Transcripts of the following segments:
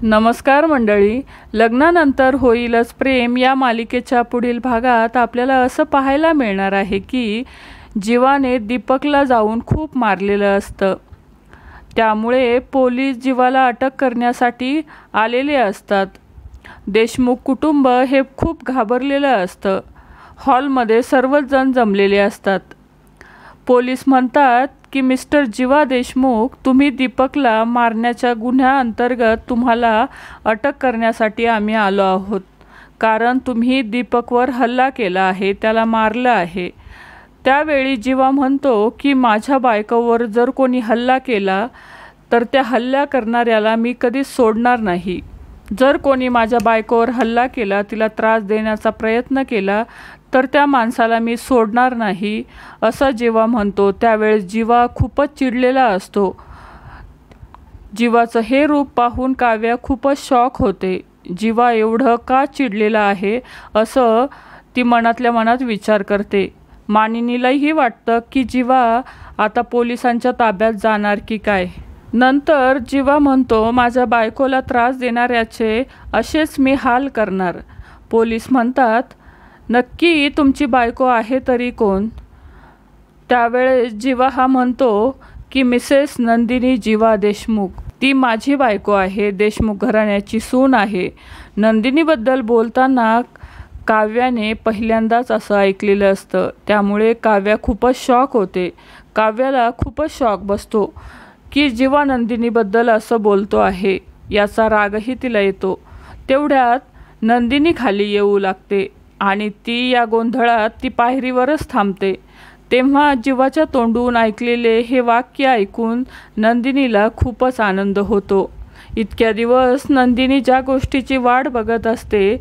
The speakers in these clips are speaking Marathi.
नमस्कार मंडळी, लग्नानंतर होईलच प्रेम या मालिकेच्या पुढील भागात आपल्याला असं पाहायला मिळणार आहे की जीवाने दीपकला जाऊन खूप मारलेलं असतं। त्यामुळे पोलीस जीवाला अटक करण्यासाठी आलेले असतात। देशमुख कुटुंब हे खूप घाबरलेलं असतं। हॉलमध्ये सर्वच जण जमलेले असतात। पोलीस म्हणतात की मिस्टर जीवा देशमुख, तुम्ही दीपकला मारण्याच्या गुन्ह्याअंतर्गत तुम्हाला अटक करण्यासाठी आम्ही आलो आहोत, कारण तुम्ही दीपकवर हल्ला केला आहे, त्याला मारलं आहे। त्यावेळी जीवा म्हणतो की माझ्या बायकोवर जर कोणी हल्ला केला तर त्या हल्ला करणाऱ्याला मी कधीच सोडणार नाही। जर कोणी माझ्या बायकोवर हल्ला केला, तिला त्रास देण्याचा प्रयत्न केला तर त्या माणसाला मी सोडणार नाही, असं जीवा म्हणतो। त्यावेळेस जीवा खूपच चिडलेला असतो। जीवाचं हे रूप पाहून काव्या खूपच शॉक होते। जीवा एवढं का चिडलेला आहे असं ती मनातल्या मनात विचार करते। मानिनीलाही वाटतं की जीवा आता पोलिसांच्या ताब्यात जाणार की काय। नंतर जीवा म्हणतो, माझ्या बायकोला त्रास देणाऱ्याचे असेच मी हाल करणार। पोलीस म्हणतात, नक्की तुमची बायको आहे तरी कोण? त्यावेळेस जीवा हा म्हणतो की मिसेस नंदिनी जीवा देशमुख, ती माझी बायको आहे, देशमुख घराण्याची सून आहे। नंदिनीबद्दल बोलताना काव्याने पहिल्यांदाच असं ऐकलेलं असतं। त्यामुळे काव्या खूपच शॉक होते। काव्याला खूपच शॉक बसतो की जीवा नंदिनीबद्दल असं बोलतो आहे, याचा रागही तिला येतो। तेवढ्यात नंदिनी खाली येऊ लागते आणि ती या गोंधळात ती पायरीवरच थांबते। तेव्हा जीवाच्या तोंडून ऐकलेले हे वाक्य ऐकून नंदिनीला खूपच आनंद होतो। इतक्या दिवस नंदिनी ज्या गोष्टीची वाट बघत असते,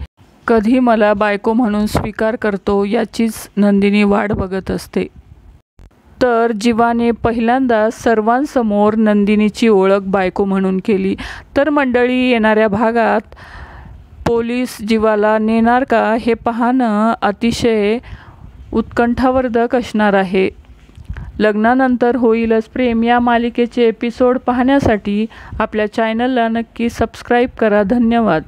कधी मला बायको म्हणून स्वीकार करतो याचीच नंदिनी वाट बघत असते। तर जीवाने पहिल्यांदा सर्वांसमोर नंदिनीची ओळख बायको म्हणून केली। तर मंडळी, येणाऱ्या भागात पोलीस जीवाला नेणार का हे पाहणं अतिशय उत्कंठावर्धक असणार आहे। लग्नानंतर होईलच प्रेम या मालिकेचे एपिसोड पाहण्यासाठी आपल्या चॅनलला नक्की सबस्क्राईब करा। धन्यवाद।